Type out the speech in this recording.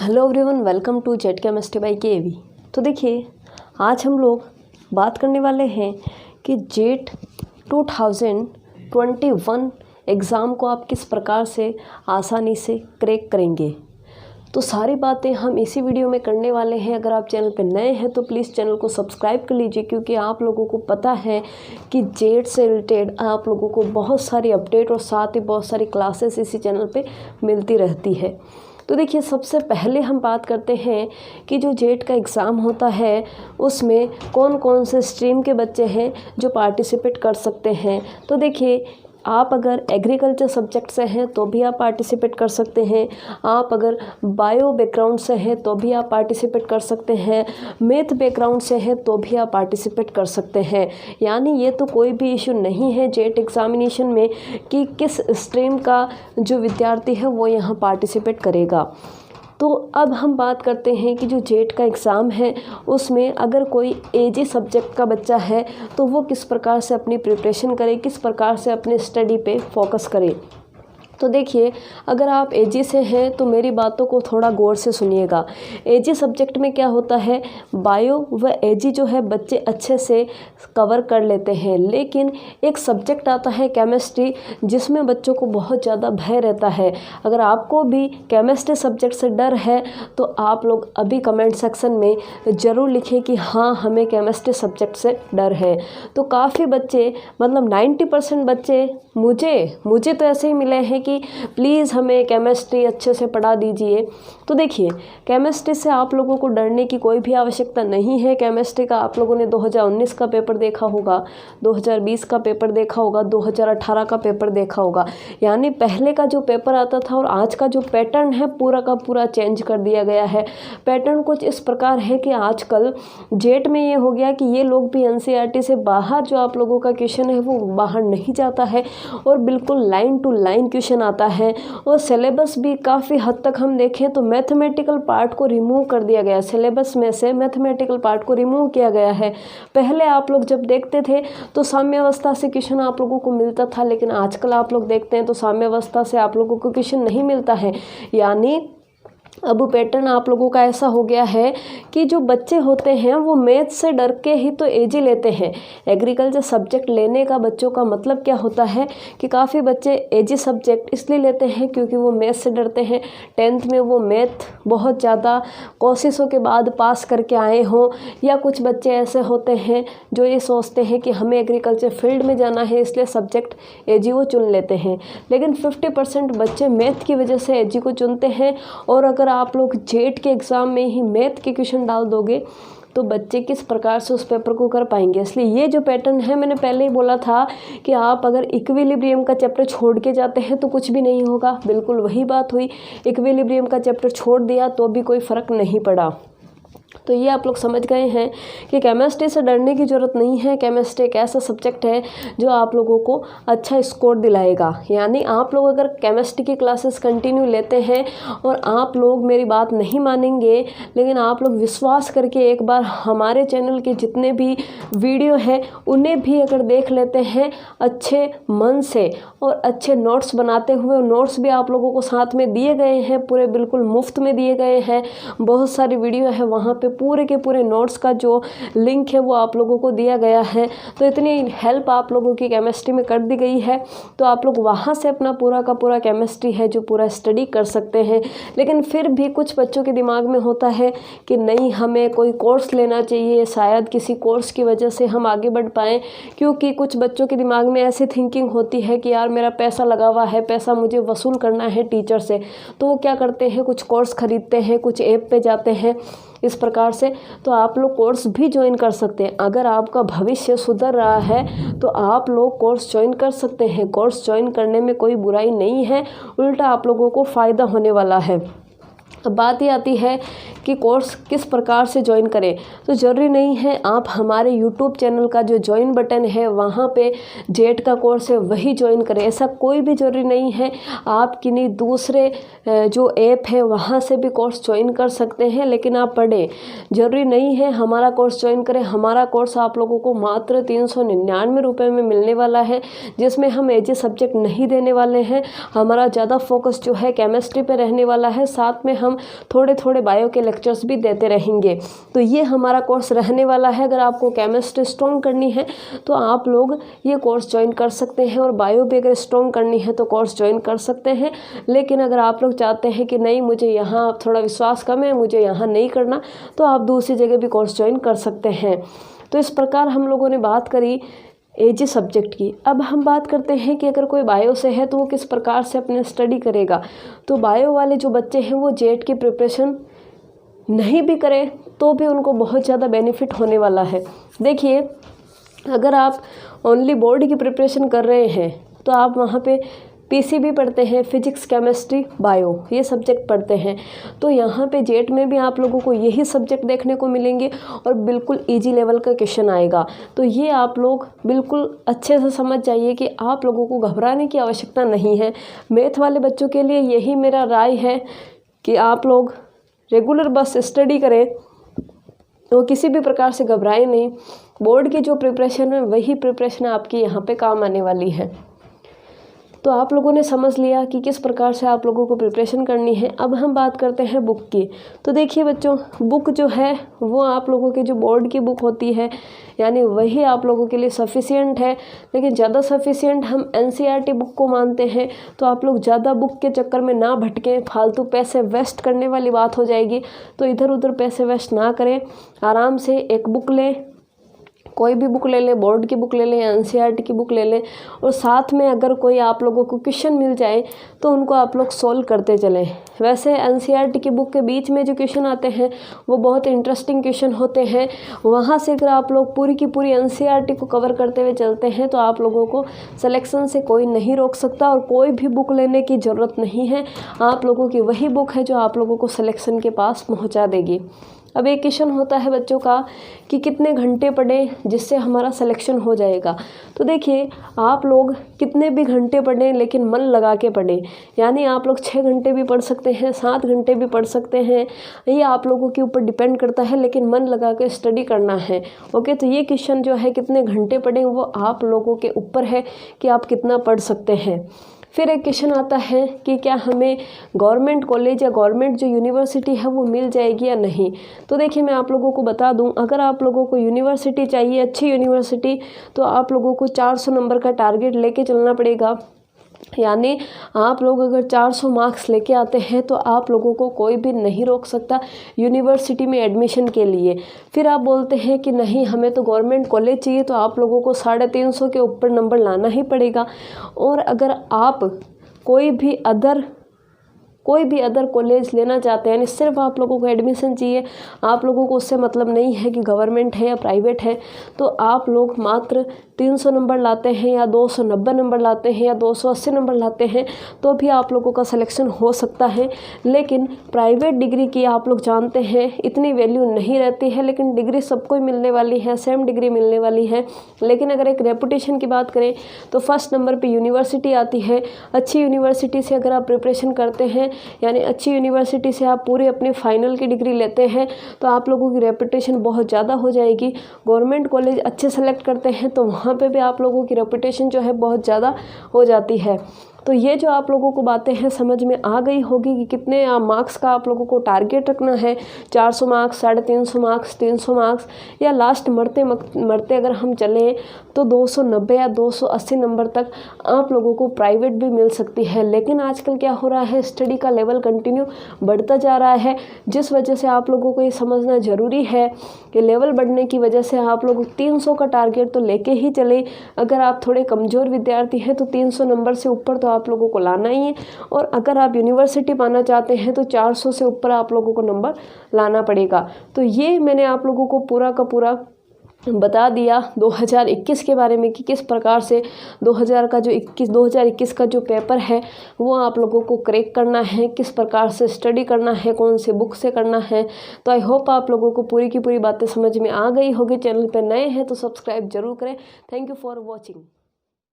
Hello everyone, welcome to Jet chemistry by KV. तो देखिए, आज हम लोग बात करने वाले हैं कि जेट 2021 एग्ज़ाम को आप किस प्रकार से आसानी से क्रैक करेंगे। तो सारी बातें हम इसी वीडियो में करने वाले हैं। अगर आप चैनल पर नए हैं तो प्लीज़ चैनल को सब्सक्राइब कर लीजिए, क्योंकि आप लोगों को पता है कि जेट से रिलेटेड आप लोगों को बहुत सारी अपडेट और साथ ही बहुत सारी क्लासेस इसी चैनल पे मिलती रहती है। तो देखिए, सबसे पहले हम बात करते हैं कि जो जेट का एग्ज़ाम होता है उसमें कौन कौन से स्ट्रीम के बच्चे हैं जो पार्टिसिपेट कर सकते हैं। तो देखिए, आप अगर एग्रीकल्चर सब्जेक्ट से हैं तो भी आप पार्टिसिपेट कर सकते हैं। आप अगर बायो बैकग्राउंड से हैं तो भी आप पार्टिसिपेट कर सकते हैं। मैथ बैकग्राउंड से हैं तो भी आप पार्टिसिपेट कर सकते हैं। यानी ये तो कोई भी इशू नहीं है जेट एग्ज़ामिनेशन में कि किस स्ट्रीम का जो विद्यार्थी है वो यहाँ पार्टिसिपेट करेगा। तो अब हम बात करते हैं कि जो जेट का एग्ज़ाम है उसमें अगर कोई एजी सब्जेक्ट का बच्चा है तो वो किस प्रकार से अपनी प्रिपरेशन करे, किस प्रकार से अपने स्टडी पे फोकस करे। तो देखिए, अगर आप एजी से हैं तो मेरी बातों को थोड़ा गौर से सुनिएगा। एजी सब्जेक्ट में क्या होता है, बायो व एजी जो है बच्चे अच्छे से कवर कर लेते हैं, लेकिन एक सब्जेक्ट आता है केमिस्ट्री जिसमें बच्चों को बहुत ज़्यादा भय रहता है। अगर आपको भी केमिस्ट्री सब्जेक्ट से डर है तो आप लोग अभी कमेंट सेक्शन में ज़रूर लिखें कि हाँ, हमें केमिस्ट्री सब्जेक्ट से डर है। तो काफ़ी बच्चे, मतलब 90% बच्चे मुझे तो ऐसे ही मिले हैं कि प्लीज़ हमें केमिस्ट्री अच्छे से पढ़ा दीजिए। तो देखिए, केमिस्ट्री से आप लोगों को डरने की कोई भी आवश्यकता नहीं है। केमिस्ट्री का आप लोगों ने 2019 का पेपर देखा होगा, 2020 का पेपर देखा होगा, 2018 का पेपर देखा होगा। यानी पहले का जो पेपर आता था और आज का जो पैटर्न है पूरा का पूरा चेंज कर दिया गया है। पैटर्न कुछ इस प्रकार है कि आजकल जेट में ये हो गया कि ये लोग भी एनसीईआरटी से बाहर जो आप लोगों का क्वेश्चन है वो बाहर नहीं जाता है और बिल्कुल लाइन टू लाइन क्वेश्चन आता है। और सिलेबस भी काफ़ी हद तक हम देखें तो मैथमेटिकल पार्ट को रिमूव कर दिया गया है। सिलेबस में से मैथमेटिकल पार्ट को रिमूव किया गया है। पहले आप लोग जब देखते थे तो साम्यावस्था से क्वेश्चन आप लोगों को मिलता था, लेकिन आजकल आप लोग देखते हैं तो साम्यावस्था से आप लोगों को क्वेश्चन नहीं मिलता है। यानी अब पैटर्न आप लोगों का ऐसा हो गया है कि जो बच्चे होते हैं वो मैथ से डर के ही तो एजी लेते हैं। एग्रीकल्चर सब्जेक्ट लेने का बच्चों का मतलब क्या होता है कि काफ़ी बच्चे एजी सब्जेक्ट इसलिए लेते हैं क्योंकि वो मैथ से डरते हैं। 10th में वो मैथ बहुत ज़्यादा कोशिशों के बाद पास करके आए हों, या कुछ बच्चे ऐसे होते हैं जो ये सोचते हैं कि हमें एग्रीकल्चर फील्ड में जाना है इसलिए सब्जेक्ट एजी वो चुन लेते हैं। लेकिन 50% बच्चे मैथ की वजह से एजी को चुनते हैं। और अगर आप लोग जेट के एग्ज़ाम में ही मैथ के क्वेश्चन डाल दोगे तो बच्चे किस प्रकार से उस पेपर को कर पाएंगे। इसलिए ये जो पैटर्न है, मैंने पहले ही बोला था कि आप अगर इक्विलिब्रियम का चैप्टर छोड़ के जाते हैं तो कुछ भी नहीं होगा। बिल्कुल वही बात हुई, इक्विलिब्रियम का चैप्टर छोड़ दिया तो भी कोई फ़र्क नहीं पड़ा। तो ये आप लोग समझ गए हैं कि केमिस्ट्री से डरने की ज़रूरत नहीं है। केमिस्ट्री एक ऐसा सब्जेक्ट है जो आप लोगों को अच्छा स्कोर दिलाएगा। यानी आप लोग अगर केमिस्ट्री की क्लासेस कंटिन्यू लेते हैं और आप लोग मेरी बात नहीं मानेंगे, लेकिन आप लोग विश्वास करके एक बार हमारे चैनल के जितने भी वीडियो हैं उन्हें भी अगर देख लेते हैं अच्छे मन से और अच्छे नोट्स बनाते हुए, नोट्स भी आप लोगों को साथ में दिए गए हैं, पूरे बिल्कुल मुफ्त में दिए गए हैं। बहुत सारी वीडियो है, वहाँ पे पूरे के पूरे नोट्स का जो लिंक है वो आप लोगों को दिया गया है। तो इतनी हेल्प आप लोगों की केमिस्ट्री में कर दी गई है, तो आप लोग वहाँ से अपना पूरा का पूरा केमिस्ट्री है जो पूरा स्टडी कर सकते हैं। लेकिन फिर भी कुछ बच्चों के दिमाग में होता है कि नहीं, हमें कोई कोर्स लेना चाहिए, शायद किसी कोर्स की वजह से हम आगे बढ़ पाएँ। क्योंकि कुछ बच्चों के दिमाग में ऐसी थिंकिंग होती है कि यार मेरा पैसा लगा हुआ है, पैसा मुझे वसूल करना है टीचर से, तो वो क्या करते हैं, कुछ कोर्स खरीदते हैं, कुछ ऐप पे जाते हैं इस प्रकार से। तो आप लोग कोर्स भी ज्वाइन कर सकते हैं। अगर आपका भविष्य सुधर रहा है तो आप लोग कोर्स ज्वाइन कर सकते हैं। कोर्स ज्वाइन करने में कोई बुराई नहीं है, उल्टा आप लोगों को फ़ायदा होने वाला है। अब बात ये आती है कि कोर्स किस प्रकार से ज्वाइन करें। तो ज़रूरी नहीं है आप हमारे यूट्यूब चैनल का जो ज्वाइन बटन है वहाँ पे जेट का कोर्स है वही ज्वाइन करें, ऐसा कोई भी ज़रूरी नहीं है। आप किन्हीं दूसरे जो ऐप है वहाँ से भी कोर्स ज्वाइन कर सकते हैं, लेकिन आप पढ़ें। ज़रूरी नहीं है हमारा कोर्स ज्वाइन करें। हमारा कोर्स आप लोगों को मात्र 399 रुपये में मिलने वाला है, जिसमें हम एजी सब्जेक्ट नहीं देने वाले हैं। हमारा ज़्यादा फोकस जो है केमिस्ट्री पे रहने वाला है। साथ में हम हम थोड़े थोड़े बायो के लेक्चर्स भी देते रहेंगे। तो ये हमारा कोर्स रहने वाला है। अगर आपको केमिस्ट्री स्ट्रॉन्ग करनी है तो आप लोग ये कोर्स ज्वाइन कर सकते हैं, और बायो भी अगर स्ट्रॉन्ग करनी है तो कोर्स ज्वाइन कर सकते हैं। लेकिन अगर आप लोग चाहते हैं कि नहीं मुझे यहाँ थोड़ा विश्वास कम है, मुझे यहाँ नहीं करना, तो आप दूसरी जगह भी कोर्स ज्वाइन कर सकते हैं। तो इस प्रकार हम लोगों ने बात करी एजी सब्जेक्ट की। अब हम बात करते हैं कि अगर कोई बायो से है तो वो किस प्रकार से अपने स्टडी करेगा। तो बायो वाले जो बच्चे हैं वो जेट की प्रिपरेशन नहीं भी करें तो भी उनको बहुत ज़्यादा बेनिफिट होने वाला है। देखिए, अगर आप ओनली बोर्ड की प्रिपरेशन कर रहे हैं तो आप वहाँ पे पीसीबी पढ़ते हैं, फिजिक्स, केमिस्ट्री, बायो, ये सब्जेक्ट पढ़ते हैं। तो यहाँ पे जेट में भी आप लोगों को यही सब्जेक्ट देखने को मिलेंगे और बिल्कुल इजी लेवल का क्वेश्चन आएगा। तो ये आप लोग बिल्कुल अच्छे से समझ जाइए कि आप लोगों को घबराने की आवश्यकता नहीं है। मैथ वाले बच्चों के लिए यही मेरा राय है कि आप लोग रेगुलर बस स्टडी करें, तो किसी भी प्रकार से घबराएं नहीं। बोर्ड की जो प्रिपरेशन है वही प्रिपरेशन आपकी यहाँ पे काम आने वाली है। तो आप लोगों ने समझ लिया कि किस प्रकार से आप लोगों को प्रिपरेशन करनी है। अब हम बात करते हैं बुक की। तो देखिए बच्चों, बुक जो है वो आप लोगों की जो बोर्ड की बुक होती है यानी वही आप लोगों के लिए सफिशिएंट है। लेकिन ज़्यादा सफिशिएंट हम एनसीईआरटी बुक को मानते हैं। तो आप लोग ज़्यादा बुक के चक्कर में ना भटकें, फालतू पैसे वेस्ट करने वाली बात हो जाएगी। तो इधर उधर पैसे वेस्ट ना करें, आराम से एक बुक लें, कोई भी बुक ले लें, बोर्ड की बुक ले लें, एनसीईआरटी की बुक ले लें, और साथ में अगर कोई आप लोगों को क्वेश्चन मिल जाए तो उनको आप लोग सोल्व करते चलें। वैसे एनसीईआरटी की बुक के बीच में जो क्वेश्चन आते हैं वो बहुत इंटरेस्टिंग क्वेश्चन होते हैं। वहाँ से अगर आप लोग पूरी की पूरी एनसीईआरटी को कवर करते हुए चलते हैं तो आप लोगों को सिलेक्शन से कोई नहीं रोक सकता, और कोई भी बुक लेने की ज़रूरत नहीं है। आप लोगों की वही बुक है जो आप लोगों को सिलेक्शन के पास पहुँचा देगी। अब एक क्वेश्चन होता है बच्चों का कि कितने घंटे पढ़ें जिससे हमारा सिलेक्शन हो जाएगा। तो देखिए, आप लोग कितने भी घंटे पढ़ें लेकिन मन लगा के पढ़ें। यानी आप लोग 6 घंटे भी पढ़ सकते हैं, 7 घंटे भी पढ़ सकते हैं, ये आप लोगों के ऊपर डिपेंड करता है, लेकिन मन लगा के स्टडी करना है। ओके, तो ये क्वेश्चन जो है कितने घंटे पढ़ें वो आप लोगों के ऊपर है कि आप कितना पढ़ सकते हैं। फिर एक क्वेश्चन आता है कि क्या हमें गवर्नमेंट कॉलेज या गवर्नमेंट जो यूनिवर्सिटी है वो मिल जाएगी या नहीं। तो देखिए, मैं आप लोगों को बता दूं, अगर आप लोगों को यूनिवर्सिटी चाहिए, अच्छी यूनिवर्सिटी, तो आप लोगों को 400 नंबर का टारगेट लेके चलना पड़ेगा। यानी आप लोग अगर 400 मार्क्स लेके आते हैं तो आप लोगों को कोई भी नहीं रोक सकता यूनिवर्सिटी में एडमिशन के लिए। फिर आप बोलते हैं कि नहीं हमें तो गवर्नमेंट कॉलेज चाहिए, तो आप लोगों को 350 के ऊपर नंबर लाना ही पड़ेगा। और अगर आप कोई भी अदर कॉलेज लेना चाहते हैं, यानी सिर्फ आप लोगों को एडमिशन चाहिए, आप लोगों को उससे मतलब नहीं है कि गवर्नमेंट है या प्राइवेट है, तो आप लोग मात्र 300 नंबर लाते हैं या 290 नंबर लाते हैं या 280 नंबर लाते हैं तो भी आप लोगों का सिलेक्शन हो सकता है। लेकिन प्राइवेट डिग्री की आप लोग जानते हैं इतनी वैल्यू नहीं रहती है, लेकिन डिग्री सबको ही मिलने वाली है, सेम डिग्री मिलने वाली है। लेकिन अगर एक रेपुटेशन की बात करें तो फर्स्ट नंबर पे यूनिवर्सिटी आती है। अच्छी यूनिवर्सिटी से अगर आप प्रिपरेशन करते हैं, यानी अच्छी यूनिवर्सिटी से आप पूरी अपनी फाइनल की डिग्री लेते हैं, तो आप लोगों की रेपुटेशन बहुत ज़्यादा हो जाएगी। गवर्नमेंट कॉलेज अच्छे सेलेक्ट करते हैं तो वहाँ पे भी आप लोगों की रेपुटेशन जो है बहुत ज़्यादा हो जाती है। तो ये जो आप लोगों को बातें हैं समझ में आ गई होगी कि कितने मार्क्स का आप लोगों को टारगेट रखना है। 400 मार्क्स, 350 मार्क्स, 300 मार्क्स, या लास्ट मरते अगर हम चलें तो 290 या 280 नंबर तक आप लोगों को प्राइवेट भी मिल सकती है। लेकिन आजकल क्या हो रहा है, स्टडी का लेवल कंटिन्यू बढ़ता जा रहा है, जिस वजह से आप लोगों को ये समझना ज़रूरी है कि लेवल बढ़ने की वजह से आप लोग 300 का टारगेट तो लेके ही चले। अगर आप थोड़े कमज़ोर विद्यार्थी हैं तो 300 नंबर से ऊपर तो आप लोगों को लाना ही है, और अगर आप यूनिवर्सिटी पाना चाहते हैं तो 400 से ऊपर आप लोगों को नंबर लाना पड़ेगा। तो ये मैंने आप लोगों को पूरा का पूरा बता दिया 2021 के बारे में कि किस प्रकार से 2021 का जो पेपर है वो आप लोगों को क्रैक करना है, किस प्रकार से स्टडी करना है, कौन से बुक से करना है। तो आई होप आप लोगों को पूरी की पूरी बातें समझ में आ गई होगी। चैनल पर नए हैं तो सब्सक्राइब जरूर करें। Thank you for watching.